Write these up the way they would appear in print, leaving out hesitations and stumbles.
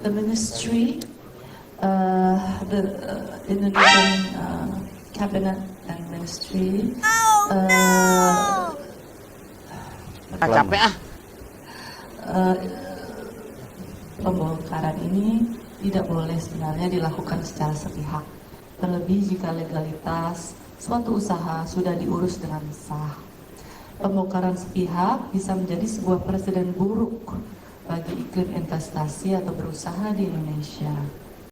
The ministry, the Indonesian cabinet and ministry. Capek ah. Pembongkaran ini tidak boleh sebenarnya dilakukan secara sepihak. Terlebih jika legalitas suatu usaha sudah diurus dengan sah. Pembongkaran sepihak bisa menjadi sebuah presiden buruk bagi iklim investasi atau berusaha di Indonesia.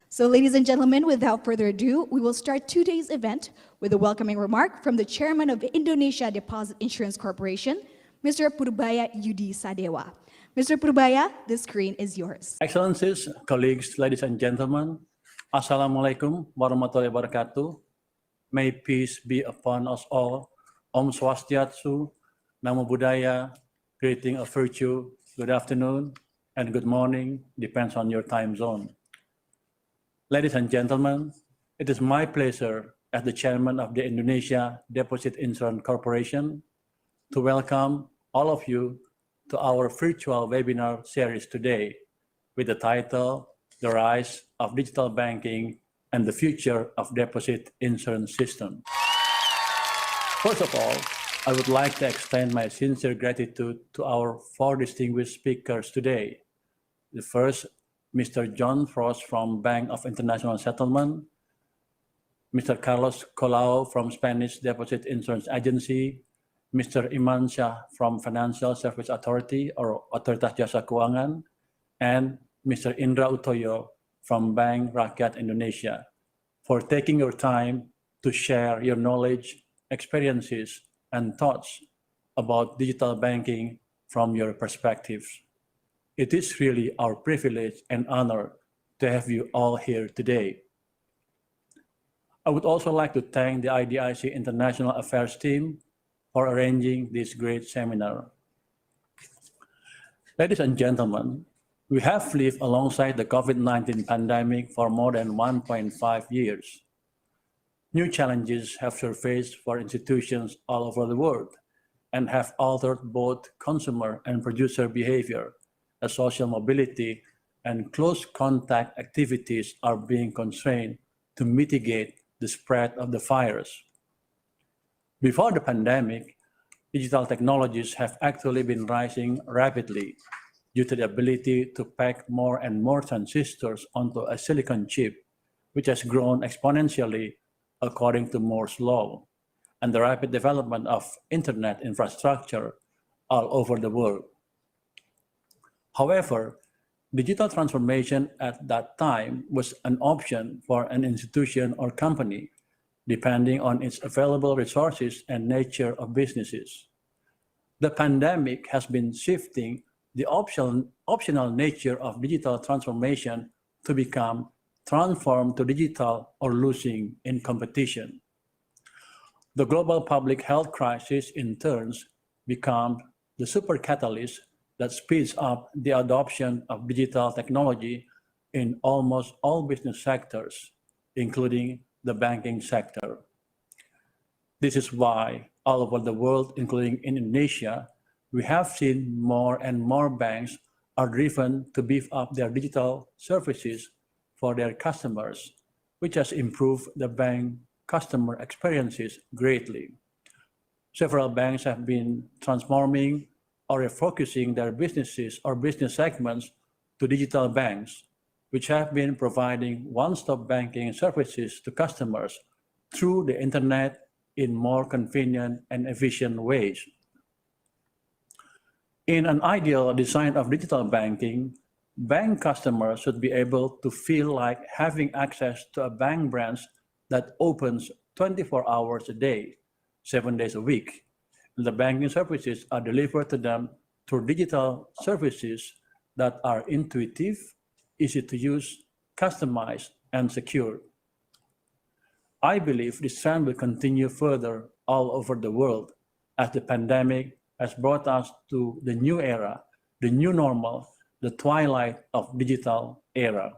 So ladies and gentlemen, without further ado, we will start today's event with a welcoming remark from the Chairman of Indonesia Deposit Insurance Corporation, Mr. Purbaya Yudi Sadewa. Mr. Purbaya, the screen is yours. Excellencies, colleagues, ladies and gentlemen, Assalamualaikum warahmatullahi wabarakatuh. May peace be upon us all. Om Swastiatsu, Namo Buddhaya, greeting of virtue, good afternoon, and good morning, depends on your time zone. Ladies and gentlemen, it is my pleasure as the chairman of the Indonesia Deposit Insurance Corporation to welcome all of you to our virtual webinar series today with the title, The Rise of Digital Banking and the Future of Deposit Insurance System. First of all, I would like to extend my sincere gratitude to our four distinguished speakers today. The first, Mr. John Frost from Bank of International Settlement, Mr. Carlos Colau from Spanish Deposit Insurance Agency, Mr. Iman Shah from Financial Service Authority or Otoritas Jasa Keuangan, and Mr. Indra Utoyo from Bank Rakyat Indonesia, for taking your time to share your knowledge, experiences, and thoughts about digital banking from your perspectives. It is really our privilege and honor to have you all here today. I would also like to thank the IDIC International Affairs team for arranging this great seminar. Ladies and gentlemen, we have lived alongside the COVID-19 pandemic for more than 1.5 years. New challenges have surfaced for institutions all over the world and have altered both consumer and producer behavior, as social mobility and close contact activities are being constrained to mitigate the spread of the virus. Before the pandemic, digital technologies have actually been rising rapidly due to the ability to pack more and more transistors onto a silicon chip, which has grown exponentially according to Moore's law, and the rapid development of internet infrastructure all over the world. However, digital transformation at that time was an option for an institution or company, depending on its available resources and nature of businesses. The pandemic has been shifting the optional nature of digital transformation to become transformed to digital or losing in competition. The global public health crisis in turn becomes the super catalyst that speeds up the adoption of digital technology in almost all business sectors, including the banking sector. This is why all over the world, including in Indonesia, we have seen more and more banks are driven to beef up their digital services for their customers, which has improved the bank customer experiences greatly. Several banks have been transforming or refocusing their businesses or business segments to digital banks, which have been providing one-stop banking services to customers through the internet in more convenient and efficient ways. In an ideal design of digital banking, bank customers should be able to feel like having access to a bank branch that opens 24 hours a day, 7 days a week. The banking services are delivered to them through digital services that are intuitive, easy to use, customized, and secure. I believe this trend will continue further all over the world as the pandemic has brought us to the new era, the new normal, the twilight of digital era.